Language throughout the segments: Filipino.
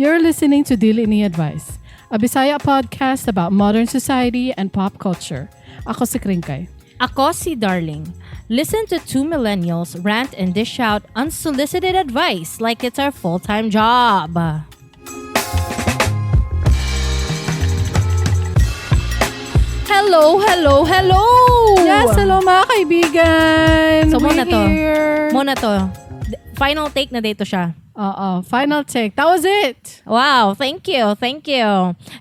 You're listening to Dili Ni Advice, a Bisaya podcast about modern society and pop culture. Ako si Kringkay. Ako si Darling. Listen to two millennials rant and dish out unsolicited advice like it's our full-time job. Hello! Yes, hello mga kaibigan! So, We're muna to. Final take na dito siya. Final take. That was it! Wow, thank you.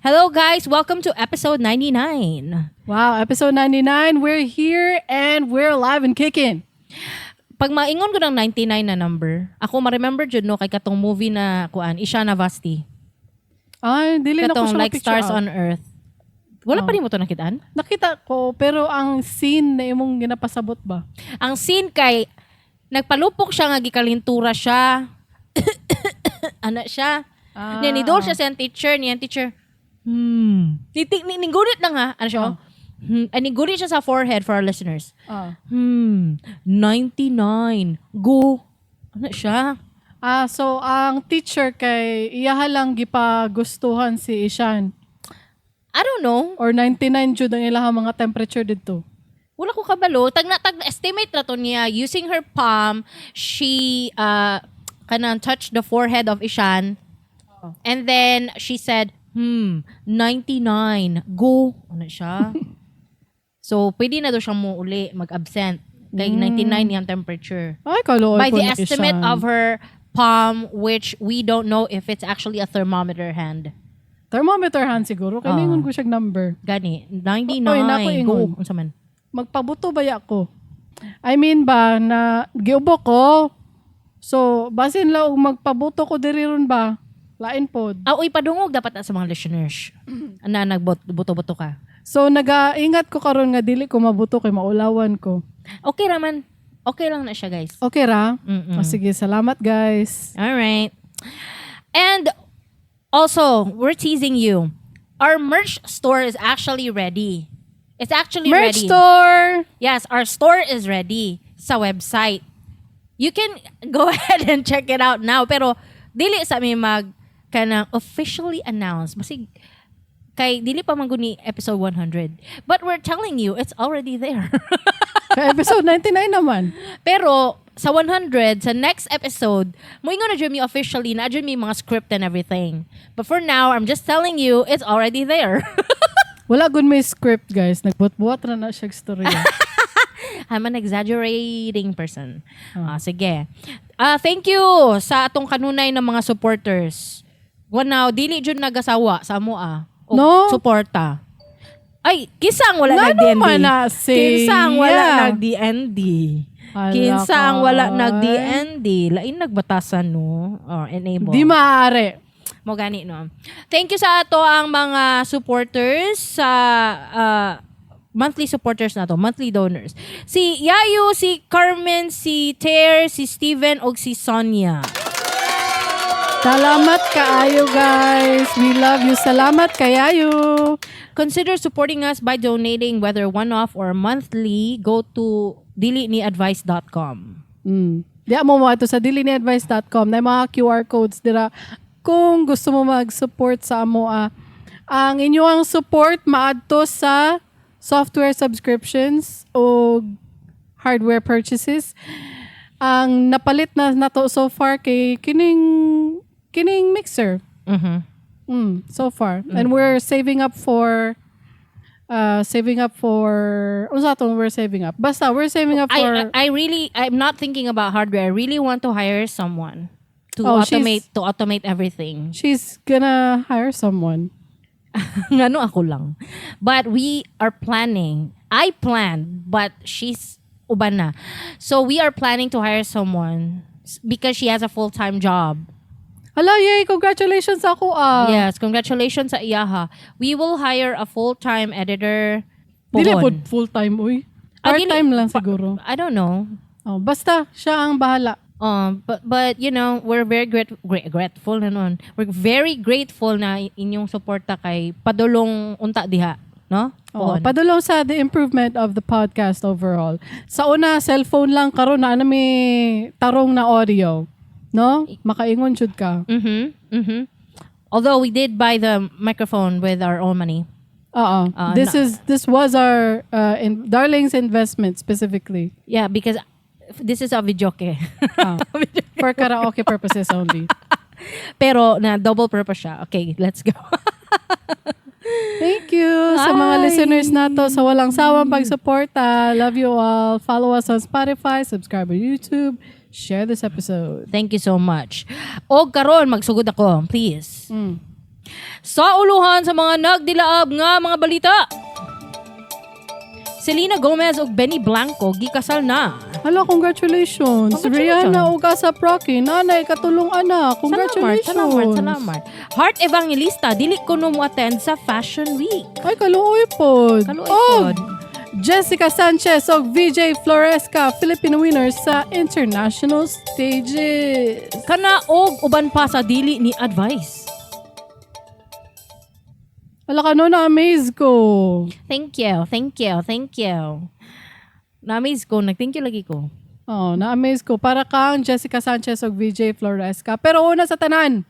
Hello guys, welcome to episode 99. Wow, episode 99. We're here and we're alive and kicking. Pag maingon ko ng 99 na number, ako ma-remember dyan no, kay katong movie na kuan, Ishana Vasti. Ay, dili na ko Katong siya like Stars on Earth. Wala pa rin mo to nakitaan? Nakita ko, pero ang scene na imong ginapasabot ba? Ang scene kay, nagpalupok siya nga gikalintura siya. Anak siya. Nidol siya sa teacher. Nigurit lang ha. Ano siya? Nigurit siya sa forehead for our listeners. 99. Go. Ano siya? So ang teacher kay iyaha lang gipagustuhan si Ishan. I don't know. Or 99 jud ang ilang mga temperature dito. Wala ko kabalo. Tag-estimate na to niya. Using her palm, she kanang touched the forehead of Ishan. And then she said, 99. Go. Ano siya? So, pwede na daw siyang uli mag-absent. Kay 99 yung temperature. Ay, kalooy By po the na estimate Ishan. of her palm, which we don't know if it's actually a thermometer hand. Thermometer hand siguro. Kaya ningon ko siyang number. Gani, 99. Oy, nako ingon. Go. Unsa man? Magpabuto ba ako? I mean ba, na giubo ko. So, basin lang magpabuto ko diri ron ba? Lain pod. Uy, padungog dapat na sa mga listeners. Na nagbuto-buto ka. So, nag-ingat ko karon nga dili ko mabuto kay maulawan ko. Okay raman. Okay lang na siya, guys. Okay ra? Mm-mm. Sige, salamat guys. Alright. And also, we're teasing you. Our merch store is actually ready. It's actually Merch ready. store! Yes, our store is ready sa website. You can go ahead and check it out now. Pero, dili sa mi kanang officially announce. Masig, kay dili pa man guni episode 100. But we're telling you, it's already there. Kaya episode 99 naman. Pero, sa 100, sa next episode, moingon na dyan mi officially, na dyan mi mga script and everything. But for now, I'm just telling you, it's already there. Wala good may script guys. Nagbuot-buot na siya storya. I'm an exaggerating person. Sige. Thank you sa atong kanunay ng mga supporters. Now, dili dyan nagasawa sa amoa. No? Suporta. Ay, kisang wala Ngano nag-DND. man na siya? Kinsang wala nag-DND. Hala Kinsang ka, wala ay. nag-DND. Lain nagbatasan, no? Or enable. Di maaari. Mo gani, no? Thank you sa ato ang mga supporters sa monthly supporters na to, monthly donors. Si Yayo, si Carmen, si Ter, si Steven, o si Sonia. Salamat kaayo guys. We love you. Salamat kayayo. Consider supporting us by donating whether one-off or monthly. Go to diliniadvice.com. Di mo ito sa diliniadvice.com na mga QR codes dira. Kung gusto mo mag-support sa amoa, ang inyong support maadto sa software subscriptions o hardware purchases. Ang napalit na nato so far kay kining mixer. So far. And we're saving up for we're saving up for Basta we're saving up for I'm not thinking about hardware. I really want to hire someone to automate everything. She's gonna hire someone. Ngano ako lang. But we are planning. I planned, but she's uban na. So we are planning to hire someone because she has a full-time job. Hala, yay! Congratulations ako Yes, congratulations sa iyaha. We will hire a full-time editor. Dili po Pohon. full-time, uy. Part-time lang siguro. I don't know. Basta, siya ang bahala. But you know, we're very grateful na nun. We're very grateful na inyong suporta kay padulong unta diha, no? Padulong sa the improvement of the podcast overall. Sa una, cellphone lang karon na may tarong na audio. No? Makaingon jud ka. Although we did buy the microphone with our own money. This was our darling's investment specifically. Yeah, because this is a videoke. For karaoke purposes only. Pero na double purpose siya. Okay, let's go. Thank you sa mga listeners nato sa walang sawang pagsuporta. Love you all. Follow us on Spotify, subscribe on YouTube, share this episode. Thank you so much. O karon magsugod ako, please. Sa uluhan sa mga nagdilaab nga mga balita. Selena Gomez ug Benny Blanco gikasal na. Hello, congratulations. Rihanna ug Asap Rocky, nanay katulong anak. Congratulations. Salamat. Heart Evangelista dili kuno mo attend sa Fashion Week. Ay, kaluoy pod. Kaluoy pod. Jessica Sanchez ug Veejay Floresca, Filipino winners sa international stages. Kana og uban pa sa Dili Ni Advice. Wala ka no, na-amaze ko. Thank you. Na-amaze ko. Nag-thank you lagi ko. Oh, na-amaze ko. Para kang Jessica Sanchez ug Veejay Floresca. Pero una sa tanan,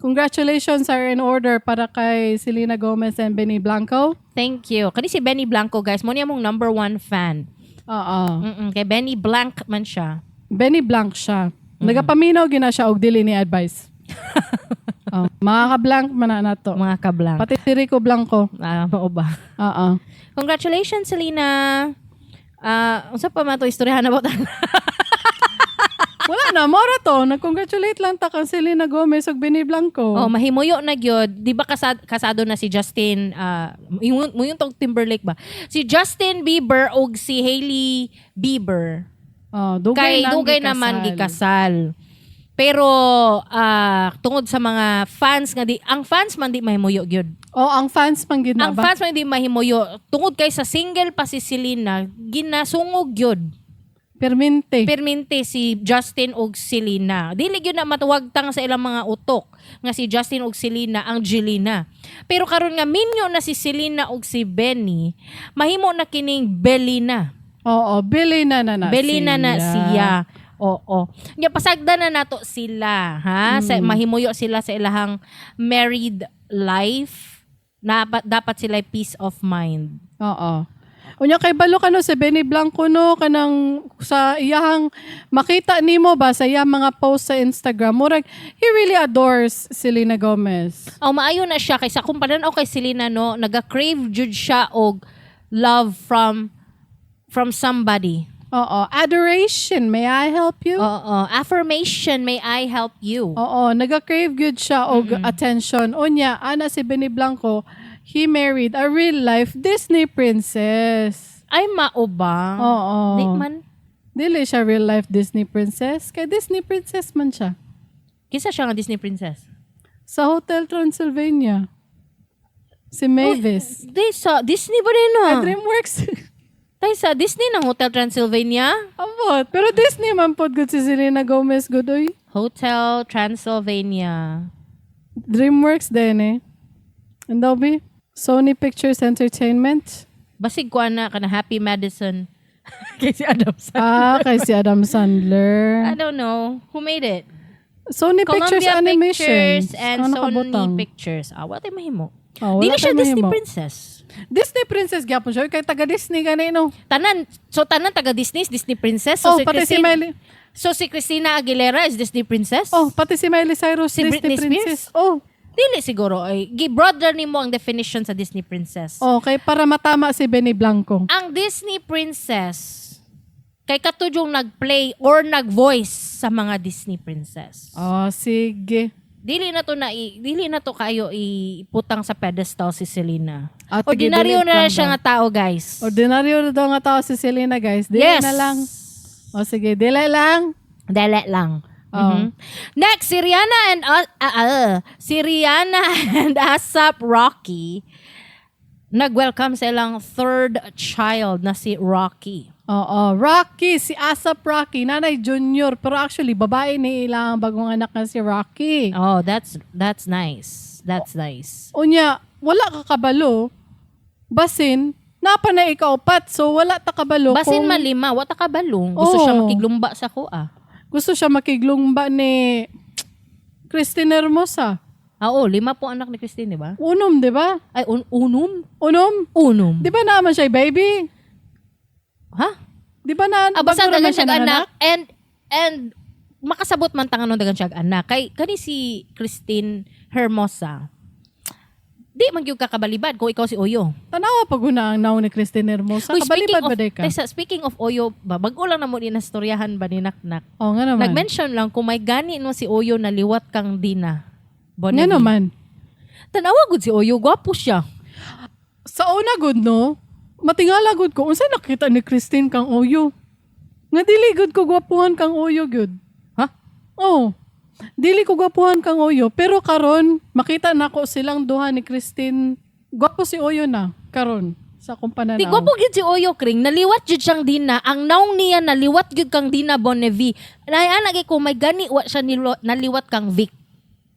congratulations are in order para kay Selena Gomez and Benny Blanco. Thank you. Kani si Benny Blanco, guys. Mo niya mong number 1 fan. Kay Benny Blanc man siya. Benny Blanc siya. Nagapaminaw gina siya og Dili Ni Advice. Mga ka-blank man na to. Mga ka-blank. Pati si Rico Blanco. Mao ba? Congratulations, Selena. Unsa pa man to istoryahan na ba? Wala na, mora to. Nag-congratulate lang ta kang Selena Gomez ug Benny Blanco. Mahimuyo na gyud. Di ba kasado na si Justin, yung tong Timberlake ba? Si Justin Bieber ug si Hailey Bieber. Dugay naman gikasal. Pero tungod sa mga fans nga ang fans man di mahimuyo gyud. Ang fans man gid na Ang ba? fans man di mahimuyo. Tungod kay sa single pa si Selena, ginasungog gyud. Permente si Justin ug Selena. Dili gyud na matuwagtang sa ilang mga utok nga si Justin ug Selena ang Jelena. Pero karon nga minyo na si Selena ug si Benny, mahimo na kining Belina. Belina na siya. Nya pasagda na nato sila, ha? Mahimuyo sila sa ilahang married life. Dapat sila peace of mind. Unya kay balo kano si Benny Blanco no kanang sa iyahang makita nimo ba sa iyang mga post sa Instagram murag he really adores Selena Gomez. Maayo na siya kaysa kung panan kay Selena no, naga-crave jud siya og love from somebody. Adoration, may I help you? Affirmation, may I help you? Naga-crave good siya og attention. Unya, ana si Benny Blanco, he married a real-life Disney princess. Ay, maubang. Di man? Dili siya real-life Disney princess. Kay Disney princess man siya. Kisa siya nga Disney princess? Sa Hotel Transylvania. Si Mavis. Sa Disney ba rin no? DreamWorks. Tay sa Disney ng Hotel Transylvania? Abot. Pero Disney man pod good si Selena Gomez good oy. Hotel Transylvania. DreamWorks din eh. And daw be? Sony Pictures Entertainment. Basig ko na Happy Madison. Kay si Adam Sandler. Kay si Adam Sandler. I don't know. Who made it? Sony Pictures Animation. Pictures and Sony Pictures. Wala tayo mahimo. Dili siya Disney princess. Disney princess gyapon siya kay taga Disney ganino. Tanan taga Disney princess. Pati si Miley. So si Christina Aguilera is Disney princess? Pati si Miley Cyrus si Disney princess. Dili siguro ay gi-broader nimo ang definition sa Disney princess. Kay para matama si Benny Blanco. Ang Disney princess kay katudjong nag-play or nag-voice sa mga Disney princess. Sige. Dili na to kayo iputang sa pedestal si Selena. Ordinaryo na siya nga tao, guys. Ordinaryo na daw nga tao si Selena, guys. Dili na lang. Sige, dili lang. Next, si Rihanna and Asap Rocky nag-welcome sa ilang third child na si Rocky. Rocky, si Asap Rocky, nanay junior, pero actually babae ni ilang bagong anak na si Rocky. That's nice. Unya, wala ka kabalo. Basin, napa na ikaw pat, so wala ta kabalo. Basin malima, wala ta kabalo. Gusto siya makiglumba sa kuha. Gusto siya makiglumba ni Christine Hermosa. Oo, 5 po anak ni Christine, di ba? Unom, di ba? Ay, unom? Unom? Unom. Di ba naman siya, baby? Ha? Di ba na, Basta bago naman dagan siya siya nanganak? anak. And makasabot man tangan dagan siya anak. Kani si Christine Hermosa. Di man gyud kakabalibad kung ikaw si Oyo. Tanawa pag una ang naon ni Christine Hermosa. Uy, Kabalibad ba day ka? speaking of Oyo, bago lang na mo dinastoryahan ba ni Naknak? Oo nga naman. Nag-mention lang kung may gani no si Oyo na liwat kang Dina. Nga naman. Tanawa gud si Oyo, gwapo siya. Sa una gud no, matingala gud ko, unsa nakita ni Christine kang Oyo? Nga dili gud ko gwapuhan kang Oyo gud. Ha? Oo. Dili ko gwapuhan kang Oyo, pero karon makita nako silang duha ni Christine. Gwapo si Oyo na karon sa akong pananaw. Di gwapo gyud si Oyo Kring, naliwat gyud siyang Dina. Ang naong niya naliwat gyud kang Dina Bonnevi. Naanagi ko may gani wa siya naliwat kang Vic.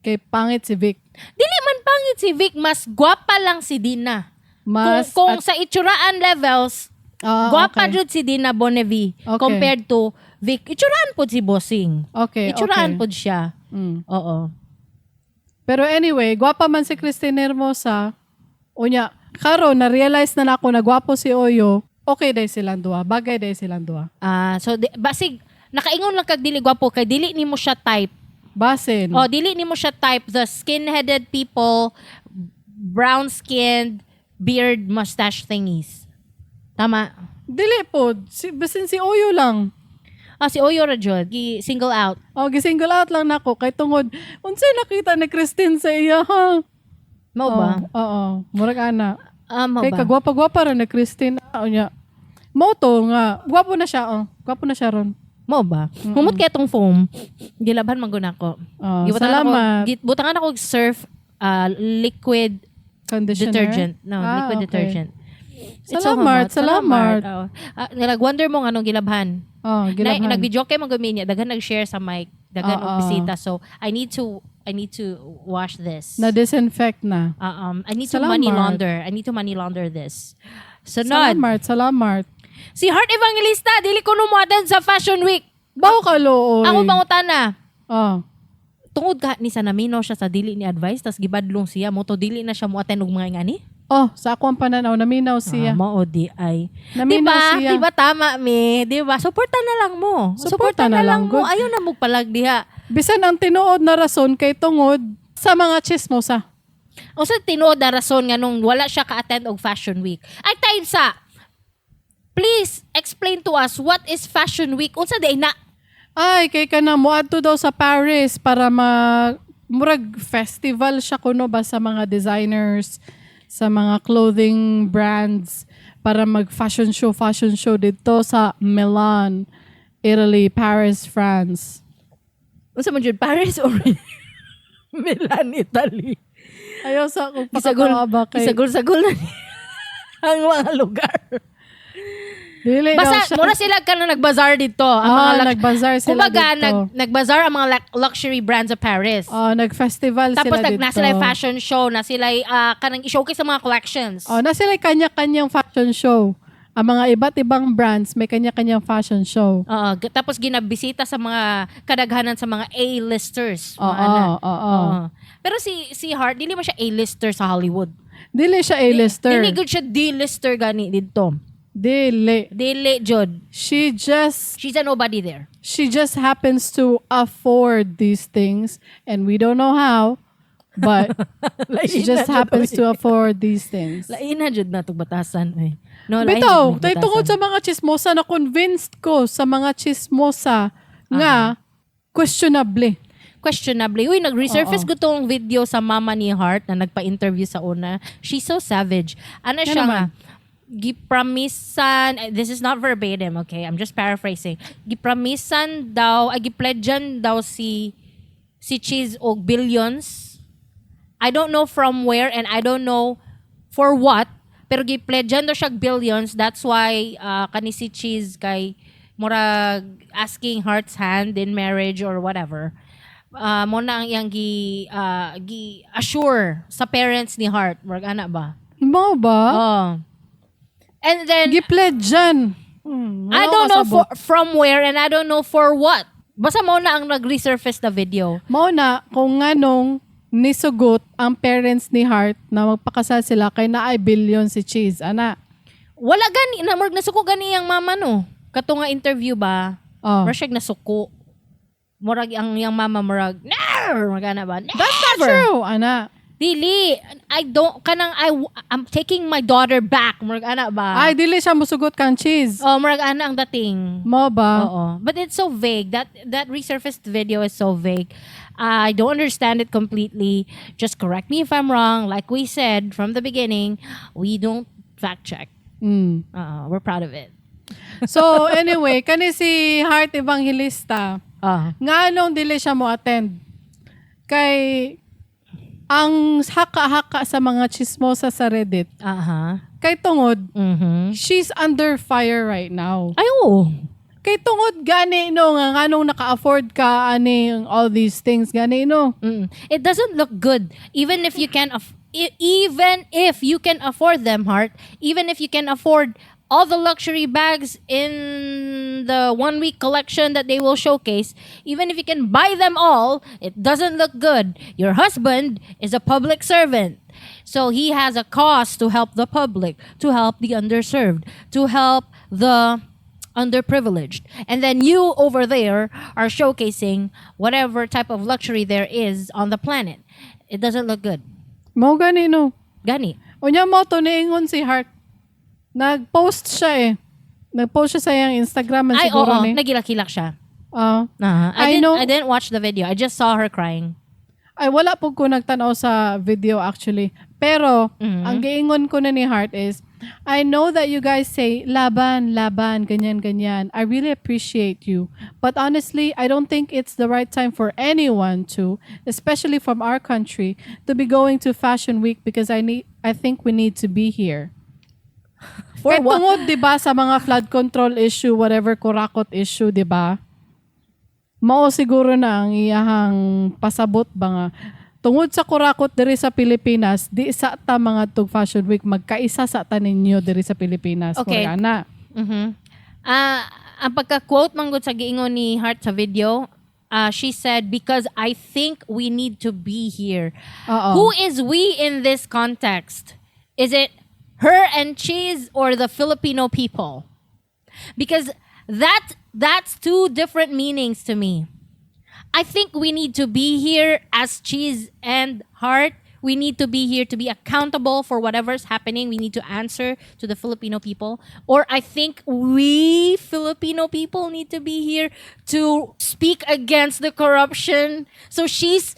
Kay pangit si Vic. Dili man pangit si Vic, mas gwapa lang si Dina. Mas Kung sa itsuraan levels, gwapa okay. jud si Dina Bonnevi Okay. compared to Vic. Itsuraan pod si Bossing. Okay, Itsuraan okay. pod siya. Mm. Oo. Pero anyway, gwapa man si Christine Hermosa. Unya, karon na-realize na nako na gwapo si Oyo. Okay day silang duha. Bagay day silang duha. So basig nakaingon lang kag dili gwapo kay dili nimo siya type. Basin. Oh, dili nimo siya type the skin-headed people, brown-skinned, beard, mustache thingies. Tama. Dili po. Basin si Oyo lang. Si Oyo ra jud, single out. Gisingle out lang nako kay tungod unsay nakita ni Christine sa iya ha. Mao ba? Oo. Murag ana. Mao Kay ba? kagwapa-gwapa ra ni Christine. Unya. Mao to nga. Gwapo na siya Gwapo na siya ron. Mao ba? Humot kay tong foam. Gilabhan man gud nako. Salamat. Butangan ako surf liquid Conditioner. detergent. No, liquid okay. detergent. It's Salamat, so humot. salamat. Nag-wonder mo nga anong gilabhan. Gilabhan. Nag-video kay mga minya, daghan nag-share sa mic, daghan og Oo. bisita. So I need to wash this. Na-disinfect na. I need to Salamat. money launder. I need to money launder this. Sunod, Salamat. si Heart Evangelista dili ko mo attend sa Fashion Week. Bawo ka looy. Ako pangutana. Oh. Tungod ka ni sa namino siya sa Dili Ni Advice tas gibadlong siya mo to dili na siya mo attend og mga ngani. Sa ako ang pananaw, naminaw siya. Mao di ay. Naminaw siya. Diba tama mi? Diba? Suporta na lang mo. Suporta na lang, mo. good. Ayaw na mo palag diha. Bisan ang tinuod na rason kay tungod sa mga chismosa. O sa tinuod na rason nga nung wala siya ka-attend og Fashion Week. Ay time sa, please explain to us what is Fashion Week. Unsa day na? Ay, kay ka na moadto daw sa Paris para murag festival siya kuno ba sa mga designers, sa mga clothing brands para mag fashion show dito sa Milan, Italy, Paris, France. Unsa man jud Paris or Milan, Italy? Ayaw sa akong pakatawa ba kay... Isagol-sagol na ang mga lugar. Dili daw Basta, siya. mura sila ka na nagbazar dito. Ang mga nagbazar sila kumbaga, dito. nagbazar ang mga luxury brands sa Paris. Nag-festival Tapos sila dito. na sila fashion show, na sila kanang i-showcase sa mga collections. Na sila kanya-kanyang fashion show. Ang mga iba't ibang brands may kanya-kanyang fashion show. Tapos ginabisita sa mga kadaghanan sa mga A-listers. Oo. Pero si Heart, dili man siya A-lister sa Hollywood. Dili siya A-lister. Dili good siya D-lister gani dito. Dili. Dili, Jod. She's a nobody there. She just happens to afford these things and we don't know how, but she just happens to afford these things. Lain na Jod na itong batasan. Eh. No, Bitaw, tayo tungod sa mga chismosa na convinced ko sa mga chismosa nga questionably. Uy, nag-resurface ko tong video sa mama ni Heart na nagpa-interview sa una. She's so savage. Ano siya nga? Gipramisan, this is not verbatim, okay? I'm just paraphrasing. Gipramisan daw, gipledjan daw si Cheese og billions. I don't know from where and I don't know for what, pero gipledjan daw siya billions. That's why kani si Cheese kay murag asking Heart's hand in marriage or whatever. Mo na ang iyang gi-assure sa parents ni Heart. Murag ana ba? Mo ba? And then, Gipledjan. I don't know from where and I don't know for what. Basta mo na ang nag-resurface na video. Mao na kung nganong nisugot ang parents ni Heart na magpakasal sila kay naay billion si Cheese. Ana. Wala gani, namurag nasuko gani ang mama no. Kato nga interview ba? Oh. Murag siya nasuko. Murag ang yang mama murag, never! Magana ba? Never! That's not true, ana. Dili, I'm taking my daughter back. Murag ana ba? Ay, dili siya musugot kang Cheese. Oh, murag ana ang dating. Mo ba? Oo. But it's so vague. That resurfaced video is so vague. I don't understand it completely. Just correct me if I'm wrong. Like we said from the beginning, we don't fact check. We're proud of it. So, anyway, kani si Heart Evangelista, nga nung dili siya mo attend. Kay ang haka-haka sa mga chismosa sa Reddit. Kay tungod, she's under fire right now. Ay, oo. Kay tungod gani no nga nung naka-afford ka ani all these things gani no. It doesn't look good even if you can even if you can afford them, Heart. Even if you can afford all the luxury bags in the 1 week collection that they will showcase, even if you can buy them all, it doesn't look good. Your husband is a public servant. So he has a cause to help the public, to help the underserved, to help the underprivileged. And then you over there are showcasing whatever type of luxury there is on the planet. It doesn't look good. Mo gani no. Gani. Unya mo to niingon si Heart. Nag-post siya eh. Nag-post siya sa iyang Instagram man Ay, siguro oo. ni. Nagilak-kilak siya. I know. I didn't watch the video. I just saw her crying. Ay, wala po ko nagtanaw sa video actually. Pero, ang giingon ko na ni Heart is, I know that you guys say, laban, laban, ganyan, ganyan. I really appreciate you. But honestly, I don't think it's the right time for anyone to, especially from our country, to be going to Fashion Week because I think we need to be here. For Kaya what? tungod, di ba, sa mga flood control issue, whatever, kurakot issue, di ba? Mao siguro na ang iyahang pasabot ba nga. Tungod sa kurakot diri sa Pilipinas, di sa ta mga tug Fashion Week, magkaisa sa ta ninyo diri sa Pilipinas. Okay. Morgana. Ang pagka-quote manggod sa giingon ni Heart sa video, she said, because I think we need to be here. Oo. Who is we in this context? Is it her and Cheese or the Filipino people? Because that's two different meanings to me. I think we need to be here as Cheese and Heart. We need to be here to be accountable for whatever's happening. We need to answer to the Filipino people. Or I think we Filipino people need to be here to speak against the corruption. So she's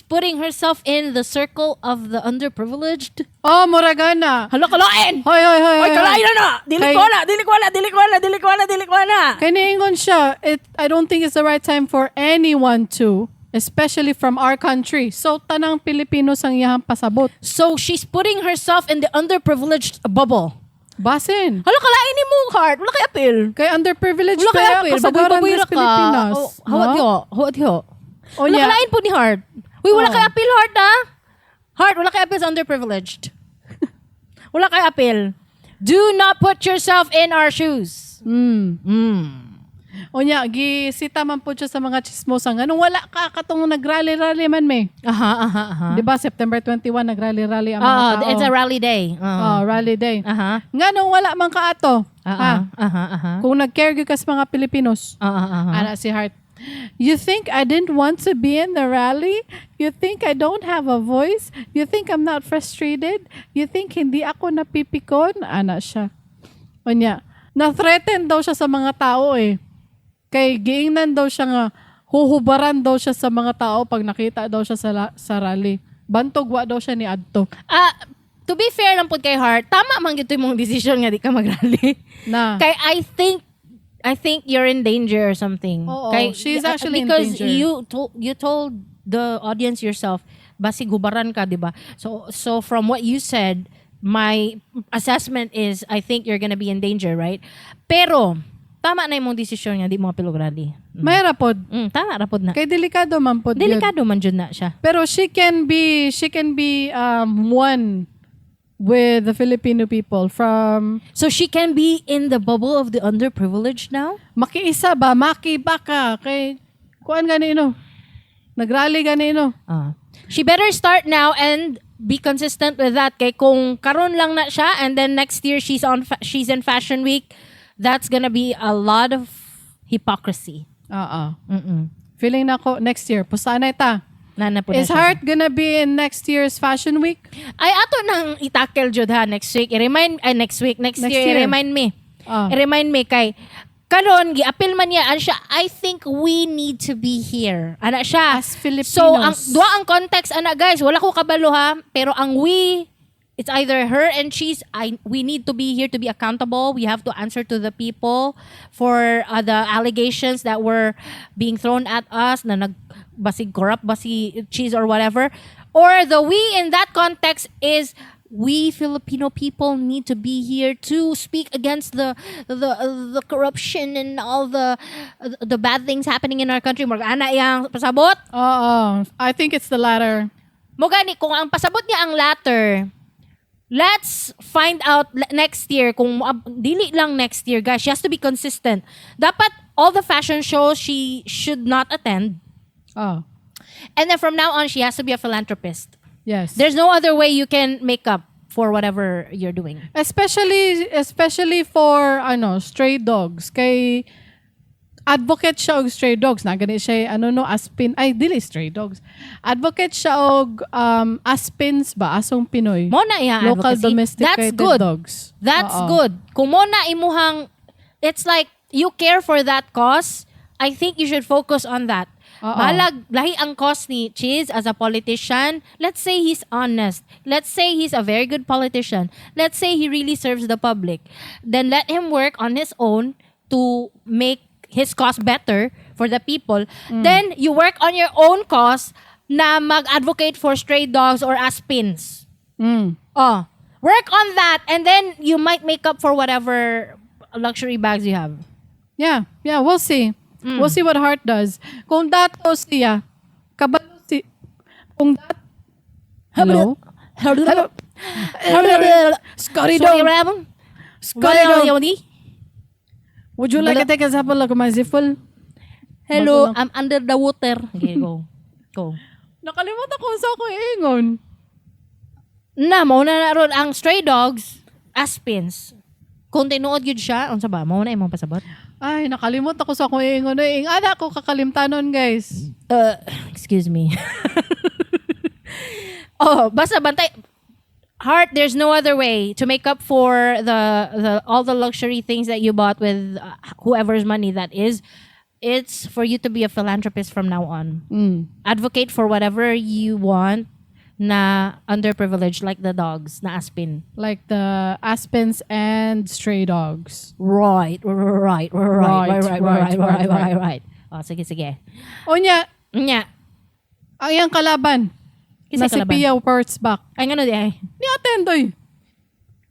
putting herself in the circle of the underprivileged. Oh, Morgana. Hala, kalain! Hoy, hoy, hoy. Oy, kalain na! Dili ko na! Kaya niingon siya, I don't think it's the right time for anyone to, especially from our country. So, tanang Pilipino sang iyahang pasabot. So, she's putting herself in the underprivileged bubble. Basin. Hala, kalain ni mo, Heart. Wala kay apil. Kay underprivileged Wala kay kaya apil. kasagaran Baboy-baboy sa ra ka. Pilipinas. Oh, hawat yo. O Wala niya, kalain po ni Heart. Uy, wala Oh. kay apil, Heart, ha? Heart, wala kay apil sa underprivileged. Wala kay apil. Do not put yourself in our shoes. O niya, gisita man po siya sa mga chismosa. Anong wala ka katong nagrally-rally man may. Aha. Di ba, September 21, nagrally-rally ang mga tao. It's a rally day. Rally day. Aha. Nga nung wala man ka ato. Aha. Kung nag-care ka sa mga Pilipinos. Ana si Heart. You think I didn't want to be in the rally? You think I don't have a voice? You think I'm not frustrated? You think hindi ako napipikon? Ana siya. O niya, na-threaten daw siya sa mga tao eh. Kay giingnan daw siya nga, huhubaran daw siya sa mga tao pag nakita daw siya sa rally. Bantog wa daw siya ni adto. To be fair lang po kay Heart, tama man gito yung decision nga di ka mag-rally. Na. Kay I think you're in danger or something. Oo, Kay, she's actually in because danger. you told the audience yourself, basig hubaran ka, di ba? So from what you said, my assessment is I think you're gonna be in danger, right? Pero tama na imong desisyon nga di mo pilogrally. May rapod. Tama rapod na. Kay delikado man pod yun. Delikado man jud na siya. Pero she can be one with the Filipino people from So she can be in the bubble of the underprivileged now? makiisa ba, makibaka kay kuan gani no. Nagrally ganino. She better start now and be consistent with that. Kay kung karon lang na siya and then next year she's in Fashion Week, that's gonna be a lot of hypocrisy. Feeling na ko next year. Pusanay ta. Is siya. Heart gonna be in next year's Fashion Week? Ay, ato nang itakel jud ha next week. Next year. I-remind me. I-remind me kay karon giapil man niya siya. I think we need to be here. Ana siya. As Filipinos. So ang context ana guys, wala ko kabalo ha, pero ang we, it's either her and we need to be here to be accountable. We have to answer to the people for the allegations that were being thrown at us na basig corrupt, basig cheese or whatever. Or the we in that context is we Filipino people need to be here to speak against the corruption and all the bad things happening in our country. Ana yang pasabot? I think it's the latter. Mo gani kung ang pasabot niya ang latter. Let's find out next year kung dili lang next year guys. She has to be consistent. Dapat all the fashion shows she should not attend. And then from now on she has to be a philanthropist. Yes. There's no other way you can make up for whatever you're doing. Especially for stray dogs. Kay advocate siya og stray dogs. Na gani siya aspin. Ay dili stray dogs. Advocate siya og aspins ba asong Pinoy. Mo na iya Local advocacy. domesticated That's good. dogs. That's good. Kung mo na imuhang it's like you care for that cause, I think you should focus on that. Balag, lahi ang cause ni Cheese as a politician. Let's say he's honest. Let's say he's a very good politician. Let's say he really serves the public. Then let him work on his own to make his cause better for the people. Then you work on your own cause na mag-advocate for stray dogs or aspins. Work on that and then you might make up for whatever luxury bags you have. Yeah, we'll see. We'll see what Heart does. Kung dato siya, kabalo si... Kung dat... Hello? Hello? Scotty dog. Scotty dog. Would you like to take a sample of my ziffle? Hello, I'm under the water. Okay, go. Nakalimutan ko sa ako ingon. Mauna na ron ang stray dogs, aspins. Kung tinuod yun siya, unsa ba? Mauna imong pasabot? Ay, nakalimutan ko sa ako ingon. Ing ana ko kakalimtanon, guys. Excuse me. Basta bantay. Heart, there's no other way to make up for the all the luxury things that you bought with whoever's money that is. It's for you to be a philanthropist from now on. Advocate for whatever you want na underprivileged, like the dogs na aspin. Like the aspins and stray dogs. Right. Sige. Onya, Nya. ang iyang kalaban. Na si Pia Wurzbach. Ay, ngano di ay? Ni atendoy.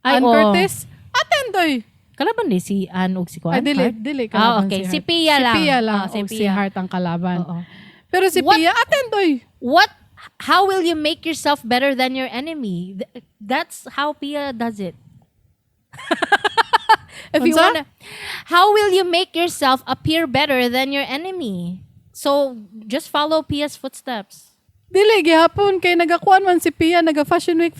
Ann Curtis, atendoy. Kalaban di si Ann ug si Kwan? Ay, dili kalaban okay. si Heart. Si Pia lang. Si Pia lang si o si Heart ang kalaban. Oo. Pero si Pia, atendoy. How will you make yourself better than your enemy? That's how Pia does it. If you wanna, how will you make yourself appear better than your enemy? So, just follow Pia's footsteps. Dili, gihapon kay nagakuan man si Pia, naga-Fashion Week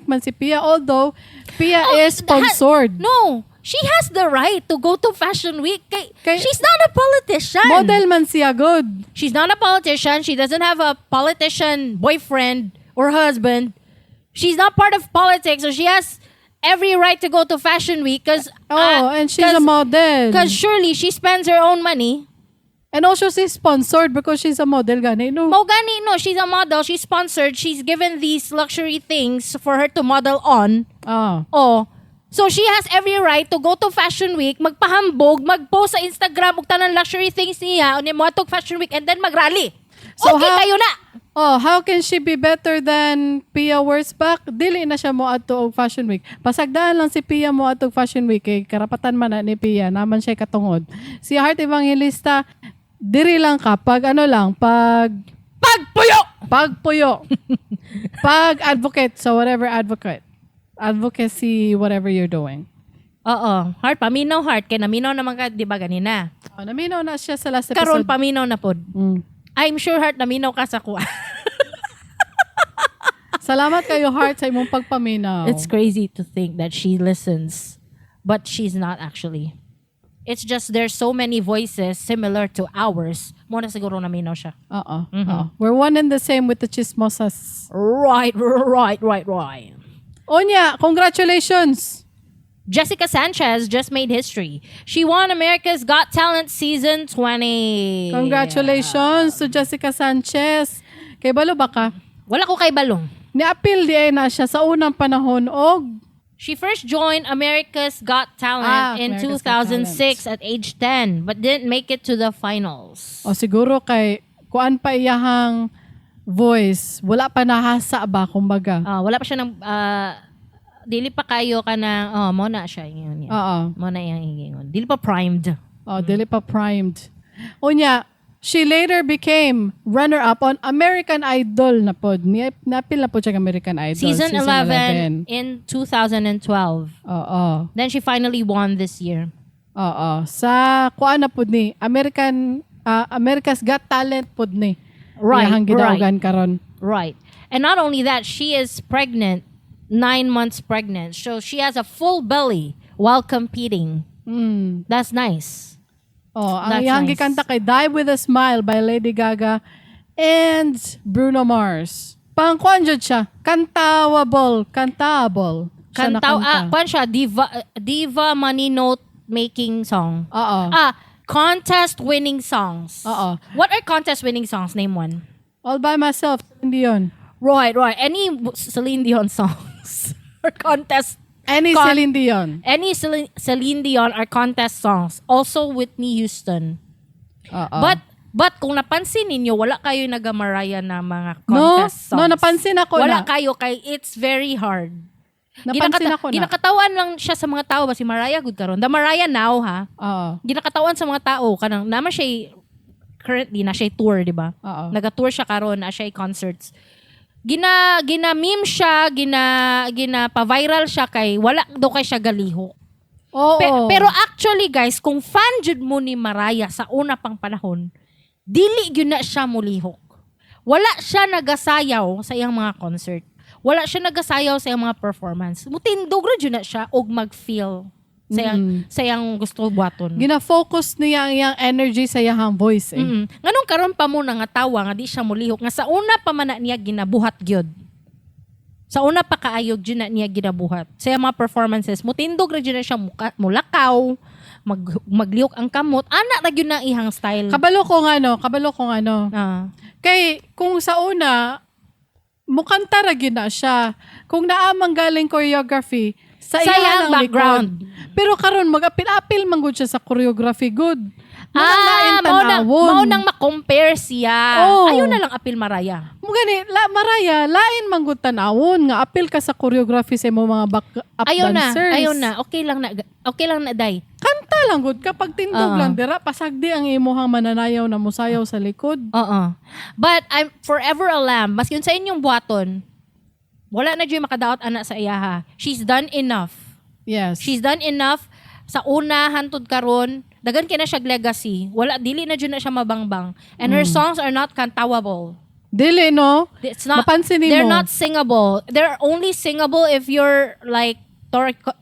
man si Pia. Although, Pia is sponsored. No, she has the right to go to Fashion Week. She's not a politician. Model man siya, good. She's not a politician. She doesn't have a politician boyfriend or husband. She's not part of politics, so she has every right to go to Fashion Week because and she's a model. Because surely she spends her own money. And also she's sponsored because she's a model gani, no? No, she's a model. She's sponsored. She's given these luxury things for her to model on. So she has every right to go to Fashion Week, magpahambog, mag-post sa Instagram ug tanan luxury things niya unya mo atong Fashion Week and then mag-rally. So okay kayo na. How can she be better than Pia Wurzbach? Dili na siya mo ato og Fashion Week. Pasagdaan lang si Pia mo ato Fashion Week kay karapatan man na ni Pia naman siya katungod. Si Heart Evangelista diri lang ka pag pagpuyo. Pag-advocate so whatever advocacy whatever you're doing. Heart paminaw Heart kay naminaw naman ka di ba ganina. Naminaw na siya sa last episode. Karon paminaw na pod. I'm sure Heart naminaw ka sa kuha. Salamat kayo, Heart, sa imong pagpaminaw. It's crazy to think that she listens, but she's not actually. It's just there's so many voices similar to ours. Muna siguro naminaw siya. Oo. We're one and the same with the chismosas. Right. Onya, congratulations! Jessica Sanchez just made history. She won America's Got Talent Season 20. Congratulations to Jessica Sanchez. Kay balo ba ka? Wala ko kay balong. Ni-appeal di ay na siya sa unang panahon og She first joined America's Got Talent in America's Got 2006 at age 10 but didn't make it to the finals. o siguro kay kuan pa iyahang voice, wala pa nahasa ba kumbaga. Wala pa siya ng dili pa kayo ka na mo na siya ingon. Oo. Mo na yang ingon. Dili pa primed. Dili pa primed. Unya, she later became runner-up on American Idol na pod. Napil na po siya American Idol. Season 11 in 2012. Oo. Then she finally won this year. Oo. Sa kuan na pod ni America's Got Talent pod ni. Right, Iyahang gidaugan karon. Right. And not only that, she is pregnant, 9 months pregnant. So she has a full belly while competing. That's nice. Ang That's iyang nice. gikanta kay Die With a Smile by Lady Gaga and Bruno Mars. Pangkuan jud siya. Cantable. Siya nakanta. Kuan siya, diva money note making song. Oo. Contest winning songs. Oo. What are contest winning songs? Name one. All by myself. Hindi yun. Right. Any Celine Dion songs or contest. Any Celine Dion. Any Celine Dion are contest songs. Also Whitney Houston. Oo. But kung napansin ninyo, wala kayo nagamaraya na mga contest songs. No, napansin ako wala na. kayo kay it's very hard. Napansin ako na. Ginakatawan lang siya sa mga tao ba si Mariah good karon. The Mariah now ha. Oo. Ginakatawan sa mga tao kanang naman siya currently na siya tour, di ba? Oo. Naga-tour siya karon na siya concerts. Gina-meme siya, gina-pa-viral siya kay wala daw kay siya galihok. Oo. Pero actually guys, kung fan jud mo ni Mariah sa una pang panahon, dili gyud na siya mulihok. Wala siya nagasayaw sa iyang mga concert. Wala siya nagasayaw sa iyang mga performance. Mutindog ra jud na siya og mag-feel sa iyang gusto buhaton. Gina-focus niya ang iyang energy sa iyang voice eh. Nganong karon pa mo nga tawa nga di siya mulihok nga sa una pa man na niya ginabuhat gyud. Sa una pa kaayog gyud na niya ginabuhat. Sa iyang mga performances mutindog ra gyud na siya mulakaw, maglihok ang kamot. Ana ra gyud na ihang style. Kabalo ko nga. Kay kung sa una mukanta ra gyud na siya. Kung naamang galing choreography sa iyang background. Pero karon mag-apil-apil man gud siya sa choreography good. Mao nang ma-compare siya. Oh. Ayaw na lang apil Mariah. Mugani, Mariah, lain man gud tanawon nga apil ka sa choreography sa imong mga back-up dancers. Ayaw na. Okay lang na day. Kanta lang gud kapag tindog lang dira pasagdi ang imuhang mananayaw na musayaw sa likod. But I'm forever a lamb. Mas yun sa inyong buhaton, wala na dyan makadaot anak sa iyaha. She's done enough. Yes. She's done enough sa una hantod karon. Dagan kina siya legacy. Wala dili na dyan na siya mabangbang. And her songs are not cantawable. Dili no. It's not. Mapansin nimo. They're not singable. They're only singable if you're like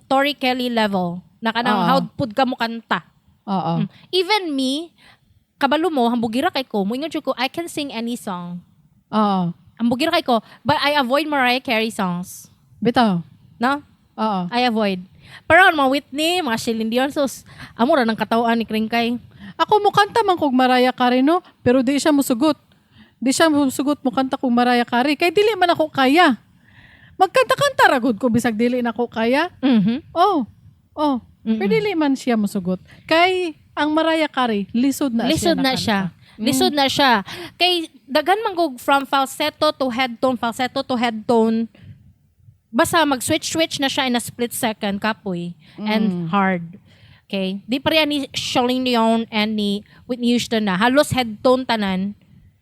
Tori Kelly level. Na kanang how pud ka mo kanta. Oo. Even me, kabalo mo, hambugira kay ko, moingon ko, I can sing any song. Oo. Hambugira kay ko, but I avoid Mariah Carey songs. Bitaw. No? Oo. I avoid. Pero ang mga Whitney, mga Celine Dion, sus, amura ng katawaan ni Kringkay. Ako mo kanta man kog Mariah Carey no, pero di siya musugot. Di siya musugot mo kanta kog Mariah Carey kay dili man ako kaya. Magkanta-kanta ra gud ko bisag dili na ko kaya. Oh. Pero dili man siya musugot. Kay ang Mariah Carey lisod na siya. Lisod na siya. Kay daghan man gog from falsetto to head tone. Basta mag-switch na siya in a split second kapoy and hard. Okay? Di pa rin ni Celine Dion and ni Whitney Houston na halos head tone tanan.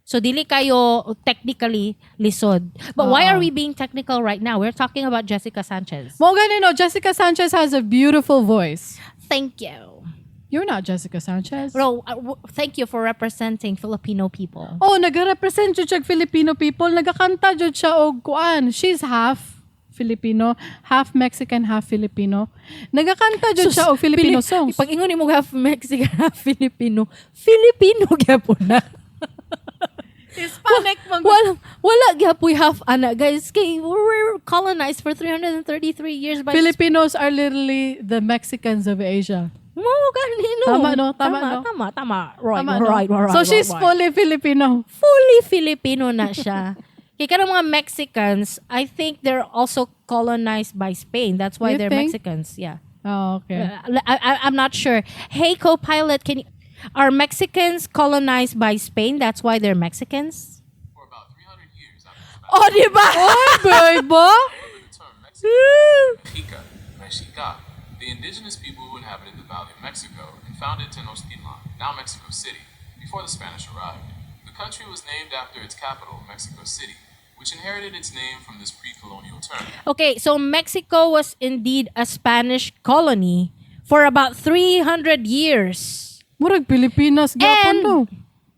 So dili kayo technically lisod. But why are we being technical right now? We're talking about Jessica Sanchez. Mo ganun no, Jessica Sanchez has a beautiful voice. Thank you. You're not Jessica Sanchez. Bro, thank you for representing Filipino people. Oh, nag-represent jud siya Filipino people. Nagakanta jud siya og kuan. She's half Filipino, half Mexican, half Filipino. Nagakanta jud siya og Filipino songs. Pag ingon mo half Mexican, half Filipino, Filipino gyapon na. Hispanic Wala gyapoy half ana, guys. Kay we're colonized for 333 years by Filipinos are literally the Mexicans of Asia. Mo ganino. Tama, no? Tama. Right, Tama, no? right. So she's fully Filipino. Fully Filipino na siya. Kaya karang mga Mexicans, I think they're also colonized by Spain. That's why You they're think? Mexicans. Yeah. Oh, okay. I'm not sure. Hey, co-pilot, are Mexicans colonized by Spain? That's why they're Mexicans? For about 300 years after Oh, di ba? Oh, baby! the term Mexica, Mexica, the indigenous people who inhabited the Valley of Mexico and founded Tenochtitlan, now Mexico City, before the Spanish arrived. The country was named after its capital, Mexico City, which inherited its name from this pre-colonial term. Okay, so Mexico was indeed a Spanish colony for about 300 years. Murag Pilipinas gapon no.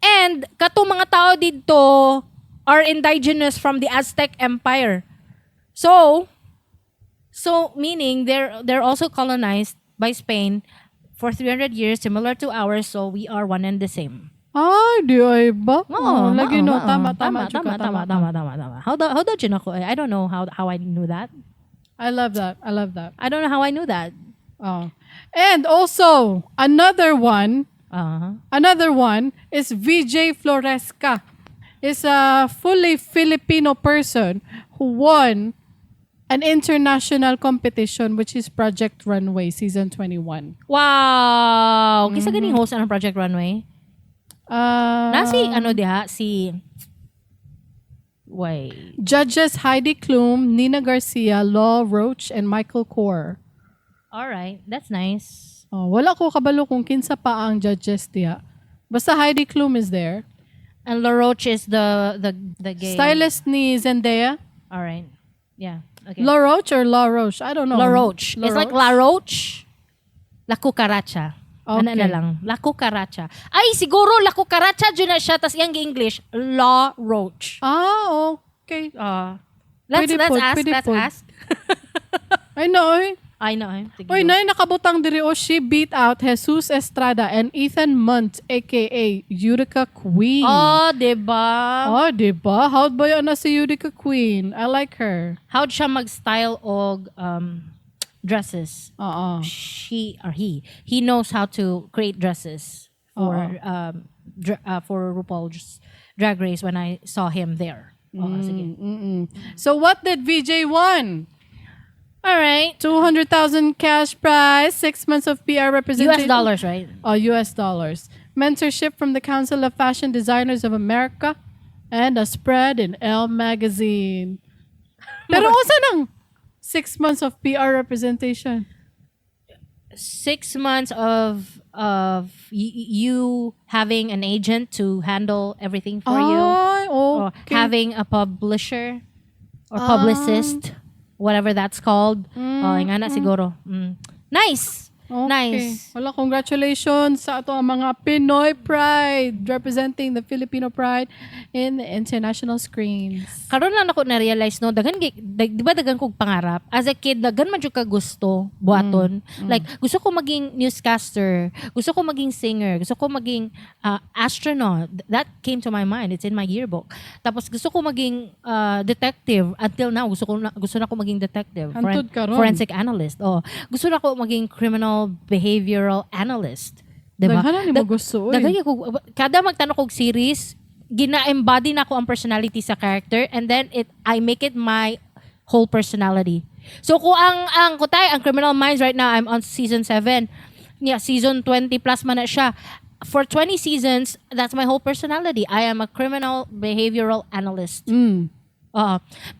And katong mga tao dito are indigenous from the Aztec Empire. So meaning they're also colonized by Spain for 300 years, similar to ours, so we are one and the same. Ay, di ay ba? Lagi no, tama. Tama. How did you know? I don't know how I knew that. I love that. I don't know how I knew that. Oh. And also, another one is Veejay Floresca. Is a fully Filipino person who won an international competition which is Project Runway Season 21. Wow! Kisa ganing host ng Project Runway? Wait. Judges Heidi Klum, Nina Garcia, Law Roach, and Michael Kor. Alright, that's nice. Oh, wala ko kabalo kung kinsa pa ang judges diya. Basta Heidi Klum is there. And La Roche is the gay. Stylist ni Zendaya. Alright. Yeah. Okay. La Roche or La Roche? I don't know. La Roche. La It's like Roche? La Roche, La Cucaracha. Ano Okay. na lang? La Cucaracha. Ay, siguro La Cucaracha dyan na siya, tas yung English, La Roche. Ah, okay. Let's Pwede po. ask. I know. Eh. I know. Sige. Oy, nay, nakabutang diri o she beat out Jesus Estrada and Ethan Munt, aka Utica Queen. Oh, diba? Oh, diba? How'd ba yun na si Utica Queen? I like her. How'd siya mag-style og dresses? Oo. He knows how to create dresses for RuPaul's Drag Race when I saw him there. Sige. So what did VJ won? All right. 200,000 cash prize, 6 months of PR representation. US dollars, right? Oh, US dollars. Mentorship from the Council of Fashion Designers of America and a spread in Elle magazine. Pero usa nang 6 months of PR representation. 6 months of you having an agent to handle everything for you, Ay, or okay. having a publisher or publicist, whatever that's called. Nga na siguro. Nice. Okay. Nice. Wala, congratulations sa ato ang mga Pinoy Pride representing the Filipino Pride in the international screens. Karon lang ako na-realize, no, di ba dagan kong pangarap? As a kid, dagan man jud ka gusto, buhaton. Like, gusto ko maging newscaster, gusto ko maging singer, gusto ko maging astronaut. That came to my mind. It's in my yearbook. Tapos gusto ko maging detective. Until now, gusto na ako maging detective. Hantod ka ron. Forensic analyst. Gusto na ako maging criminal behavioral analyst. Diba? Daghanan ni mo gusto, oy. Daghan ko, kada magtanong kog series, gina-embody na ko ang personality sa character, and then I make it my whole personality. So kung ang Criminal Minds right now, I'm on season 7. Yeah, season 20 plus man na siya. For 20 seasons, that's my whole personality. I am a criminal behavioral analyst.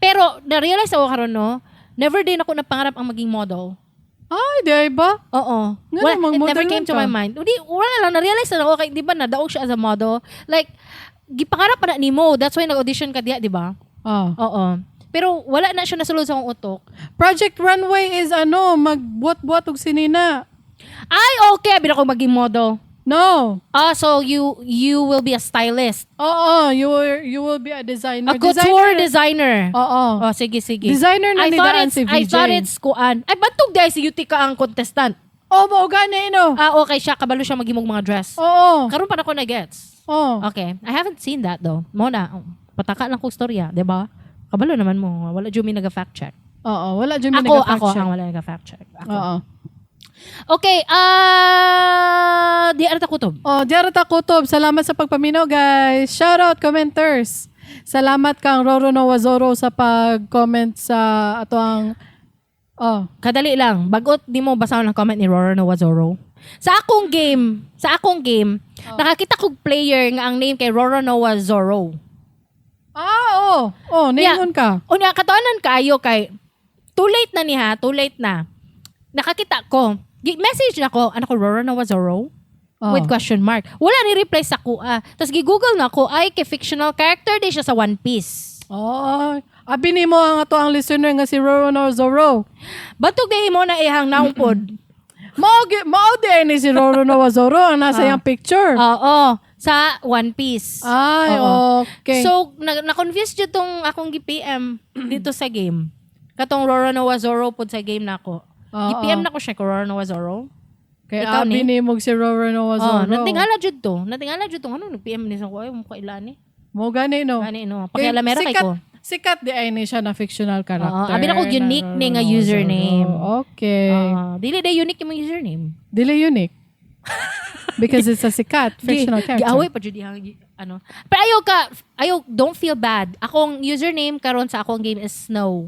Pero na-realize ako karon, no, never din ako napangarap ang maging model. Ay, di ba? Oo. Nga Well, namang it never model came to ka. my mind. Wala lang, na-realize na okay, di ba, nadaog siya as a model. Like, gipangarap pa na ni Mo. That's why nag-audition ka diya, di ba? Oo. Pero wala na siya nasulod sa akong utok. Project Runway is magbuat-buat og sinina. Ay, okay. Bila ko maging model. No. So you will be a stylist. Oo, you will be a designer. A couture designer. Oo. Oh, sige. Designer na nidaan si I Veejay. thought it's kuan. Ay, bantog dahil si Yuti ka ang contestant. Oh, mo gani no. Okay siya. Kabalo siya magimog mga dress. Oo. Karon pa na ko na-gets. Oh. Okay. I haven't seen that though. Mona, pataka lang ko storya, 'di ba? Kabalo naman mo. Wala jumi naga-fact check. Oo, wala dyan Ako nag-fact check. ang wala naga-fact check. Oo. Okay, di arata kutob. Oh, Jarata Kutob, salamat sa pagpaminaw, guys. Shoutout, commenters. Salamat kang Roro Nawazoro sa pag-comment sa ato ang... Oh, Kadali lang. Bagot di mo basahon ang comment ni Roro Nawazoro. Sa akong game, nakakita kog player nga ang name kay Roro Nawazoro. oo. Oh, naingon ka. Unya katawanan kayo kay too late na. Nakakita ko. Message na ko, ano ko, Roro Nawazoro? Oh. With question mark. Wala ni reply sa kuha. Tapos gi-google na ko, ay kay fictional character di siya sa One Piece. Oh, abi ni mo ang ato ang listener nga si Roro Nawazoro. Batog di mo na ihang naupod. Mao di ni si Roro Nawazoro ang nasa yung picture. Oo. Sa One Piece. Ay, Oo. okay. So, na-confuse dyan tong akong GPM dito sa game. Katong Roro Nawazoro po sa game na ako. GPM na ko siya kung Roro Nawazoro. Kaya ikaw abi ni mo si Roro Nawazoro. Natingala dyan to. Ano, nag-PM ni sa ko. Ay, mukha ilani. Mo gani no. Gani, no. Pakialamera kay ko. Sikat di ay ni siya na fictional character. Abi na ko unique ni nga username. Okay. Dili na unique yung username. Dili unique. Because it's a sikat fictional character. Giaway pa jud dihang ano. Pero don't feel bad. Akong username karon sa akong game is Snow.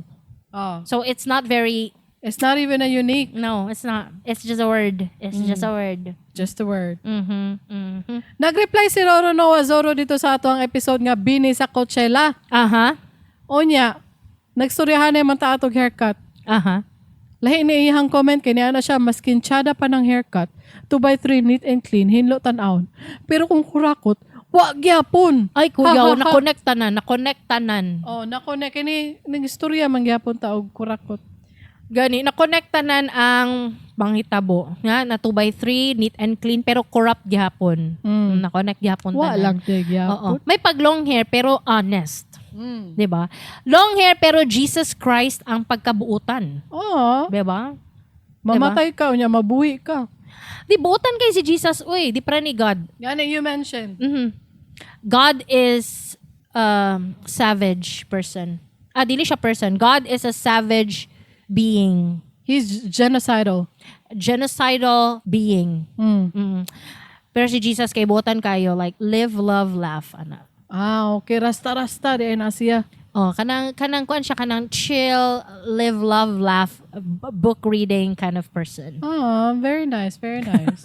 Oh. So it's not very It's not even a unique. No, it's not. It's just a word. It's just a word. Just a word. Mm-hmm. Nag-reply si Roro Nawazoro dito sa ato ang episode nga Bini sa Coachella. Aha. Onya, nagstoryahan naman ta atong haircut. Aha. Lahi ni iyang comment kay niya na siya maskin tsada pa ng haircut. 2x3 neat and clean, hinlo tan-aon. Pero kung kurakot, wa gyapon. Ay kuya, na-connect tanan. Oh, na-connect ni ning istorya man gyapon ta og kurakot. Gani, na-connect tanan ang panghitabo. Nga, na 2x3, neat and clean, pero corrupt gihapon. Na-connect gihapon Wa tanan. lang di gyapon. May pag long hair, pero honest. 'Di ba? Long hair, pero Jesus Christ ang pagkabuutan. Oo. 'Di ba? Mamatay ka unya mabuhi ka. Di buutan kay si Jesus, uy, di para ni God. Gani you mentioned. God is savage person. Dili siya person. God is a savage being. He's genocidal. Genocidal being. Pero si Jesus kay buotan kayo, like, live, love, laugh. Ana. Okay. Rasta di ay na siya. Kanang kuan siya, kanang chill, live, love, laugh, book reading kind of person. Very nice, very nice.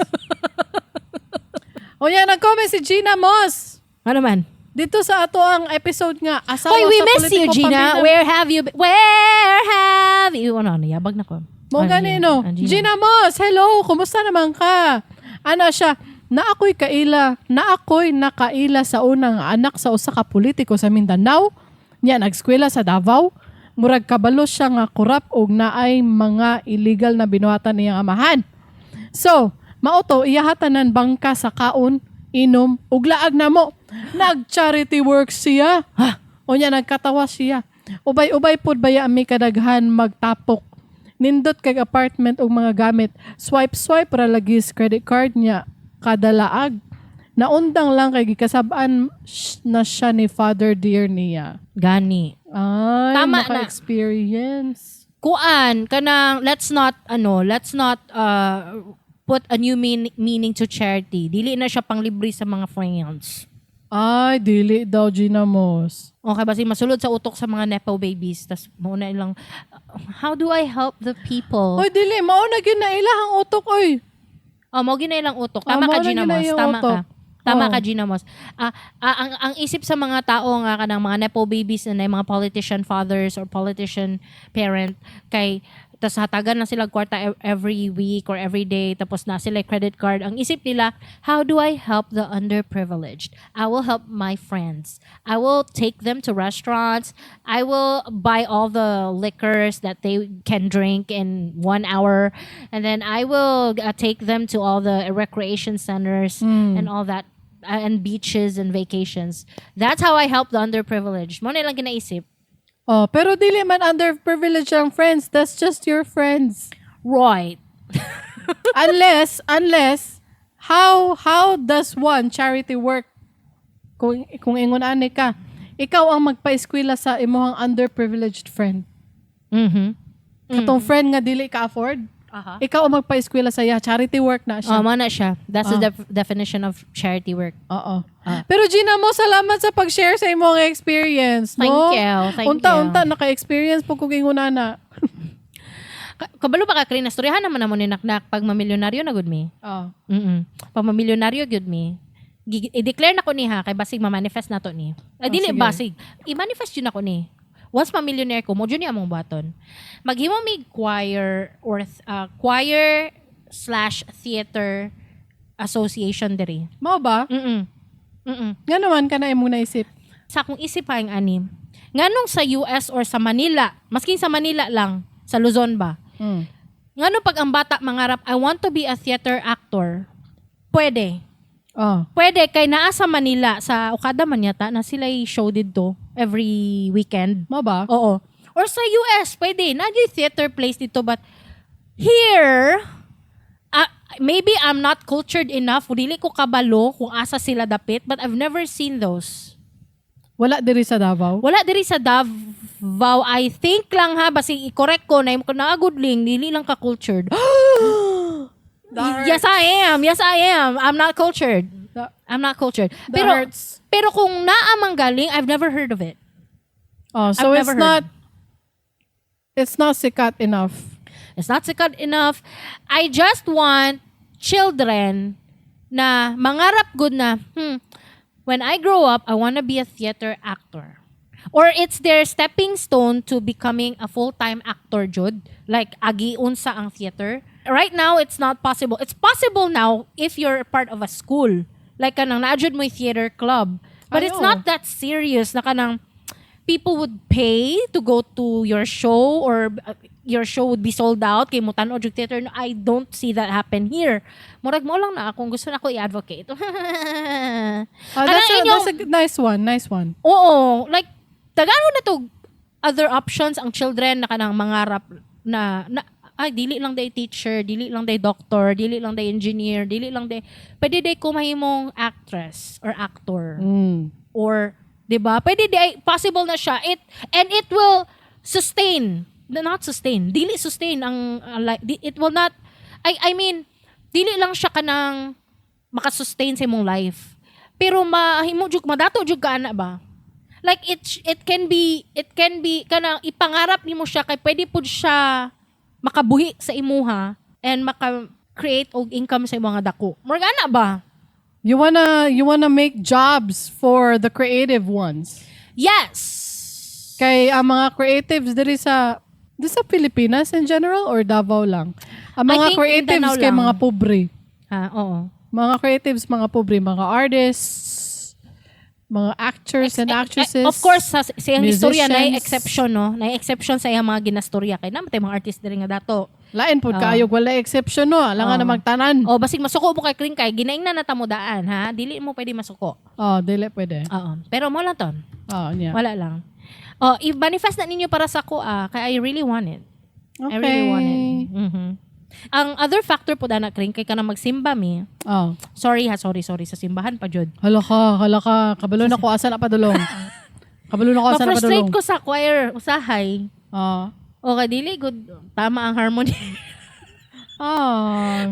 Yan, nag-comment si Gina Moss. Ano man? Dito sa ato ang episode nga, asawa Hoy, we sa miss you, politiko Gina. pamilya. Where have you been? Where have you? Ano, yabag na ko. Mo ganino. Gina Moss, hello, kumusta naman ka? Ano siya, na ako'y nakaila sa unang anak sa usa ka politiko sa Mindanao. Niya, nag-eskwela sa Davao. Murag kabalo siya nga kurap og naay mga illegal na binuhatan niyang amahan. So, mauto, iyahatanan bangka sa kaon, inom, ug laag na mo. Nag-charity work siya. O niya, nagkatawa siya. Ubay-ubay pod baya mi kadaghan magtapok. Nindot kag apartment og mga gamit. Swipe ra lagis credit card niya kada laag. Naundang lang kay gikasab-an na siya ni Father Dear niya. Gani. Ay, Tama maka-experience. Kuan, kanang, let's not put a new meaning to charity. Dili na siya panglibre sa mga friends. Ay, dili daw, Gina Moss. Okay, basi masulod sa utok sa mga nepo babies. Tas mauna ilang, how do I help the people? Oy, dili. Mauna gyud na ilahang utok, oy. Mo gina ilang utok. Tama ka, mauna Gina gyud na Moss. yung Tama utok. ka. Tama ka, Gina Moss. Ang isip sa mga tao nga kanang mga nepo babies na mga politician fathers or politician parent kay tas hatagan na sila kwarta every week or every day, tapos na sila credit card. Ang isip nila, how do I help the underprivileged? I will help my friends. I will take them to restaurants. I will buy all the liquors that they can drink in 1 hour. And then I will take them to all the recreation centers and all that. And beaches and vacations. That's how I help the underprivileged. Mo na lang ginaisip. Oh, pero dili man underprivileged ang friends. That's just your friends. Right. unless how does one charity work? Kung ingon ani ka, ikaw ang magpa-eskwela sa imong underprivileged friend. Katong friend nga dili ka afford. Ikaw ang magpa-eskwela sa iya, charity work na siya. Mana siya. That's the definition of charity work. Oo. Pero Gina mo, salamat sa pag-share sa imong experience. Thank no? you. Unta-unta, naka-experience po kung ingunana. Kabalo ba ka, Krin? Nastoryahan naman mo ni Naknak pag mamilyonaryo na good me. Pag mamilyonaryo good me. I-declare na ko ni ha, kay basig ma-manifest na to ni. Dili sige. basig. I-manifest yun ako ni. Once ma-millionaire ko, mo dyan ni among baton. Maghimo mig choir or choir/theater association diri. Mao ba? Nga naman ka na imong naisip. Sa akong isip pa yung anim. Nganong sa US or sa Manila, masking sa Manila lang, sa Luzon ba? Nganong pag ang bata mangarap, I want to be a theater actor, pwede. Pwede, kay naa sa Manila, sa Okada man yata, na sila show dito every weekend. Mao ba? Oo. Or sa US, pwede. Nagyo theater place dito, but here, maybe I'm not cultured enough, dili ko kabalo kung asa sila dapit, but I've never seen those. Wala diri sa Davao? Wala diri sa Davao. I think lang ha, basi i-correct ko, na naagudling, dili lang ka-cultured. Yes, I am. I'm not cultured. Pero, hurts. pero kung naamang galing, I've never heard of it. Oh, so I've never it's not sikat enough. It's not sikat enough. I just want children na mangarap good na, when I grow up, I want to be a theater actor. Or it's their stepping stone to becoming a full-time actor, Jud. Like, agiun sa ang theater. Right now, it's not possible. It's possible now if you're part of a school. Like, kanang naadjud mo yung theater club. But it's not that serious na kanang people would pay to go to your show or your show would be sold out kay mutan o theater. No, I don't see that happen here. Murag mo lang na kung gusto na ako i-advocate. That's a nice one. Oo. Like, tagano na to other options ang children na kanang mangarap na dili lang day teacher, dili lang day doctor, dili lang day engineer, dili lang day pwede day kumahimong actress or actor. Or 'di ba? Pwede day possible na siya. It will sustain. Not sustain. Dili sustain ang it will not I mean, dili lang siya kanang makasustain sa imong life. Pero mahimo jud madato jud ka ana ba? Like it can be kanang ipangarap nimo siya kay pwede pud siya makabuhi sa imuha and maka-create og income sa mga dako. Morgana ba? You wanna make jobs for the creative ones. Yes. Kay ang mga creatives diri sa Pilipinas in general or Davao lang. Ang I mga think creatives Mindanao kay lang. mga pobre. Oo. Mga creatives, mga pobre, mga artists, mga actors and actresses. Of course, sa iyang istorya na musicians. exception, no? Na exception sa iyang mga ginastorya. Kaya naman tayo mga artist diri nga dato. Lain po kayo, wala exception no. Alangan na magtanan. O, basig masuko mo kay Kring kay. Ginaing na natamudaan, ha? Dili mo pwede masuko. Dili pwede. Oo. Pero mo lang ton. Yeah. Wala lang. I-manifest na ninyo para sa ko, kaya I really want it. Okay. I really want it. Ang other factor po na Kring, kay ka na magsimba mi. Sorry sa simbahan pa, Jod. Hala ka. Kabalo na ko, asa na padulong. Kabalo na ko, asa na Ma-frustrate padulong. ko sa choir, usahay. Okay, dili, good. Tama ang harmony.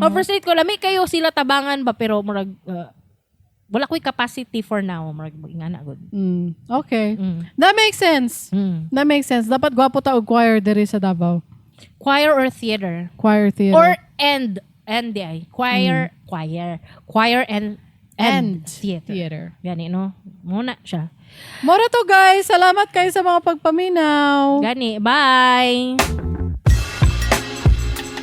Ma-frustrate ko, lami kayo sila tabangan ba, pero murag, wala ko'y capacity for now. Murag, ingana, good. Okay. That makes sense. That makes sense. Dapat gwapo ta og choir diri sa Davao. Choir or theater? Choir theater. Or choir and theater. Gani, no? Muna siya. Mora to guys. Salamat kayo sa mga pagpaminaw. Gani, bye!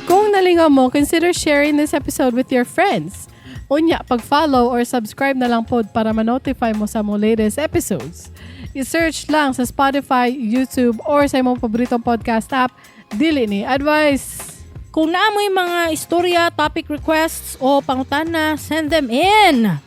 Kung nalingaw mo, consider sharing this episode with your friends. Unya, pag-follow or subscribe na lang pod para ma-notify mo sa mong latest episodes. I-search lang sa Spotify, YouTube, or sa imong paboritong podcast app, Dili Ni Advice. Kung naamoy mga istorya, topic requests, o pangutana, send them in.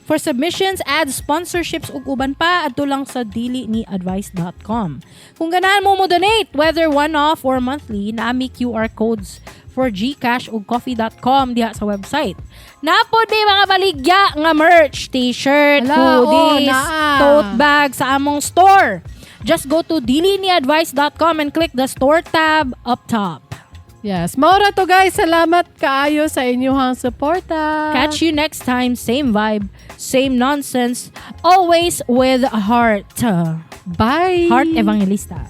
For submissions, ads, sponsorships, ug uban pa, adto lang sa diliniadvice.com. Kung ganahan mo donate, whether one-off or monthly, naami QR codes for GCash ug coffee.com diha sa website. Napod may mga baligya nga merch, t-shirt, hoodies, tote bag sa among store. Just go to diliniadvice.com and click the store tab up top. Yes. Maura to guys. Salamat kaayo sa inyong suporta. Catch you next time. Same vibe, same nonsense. Always with a heart. Bye. Heart Evangelista.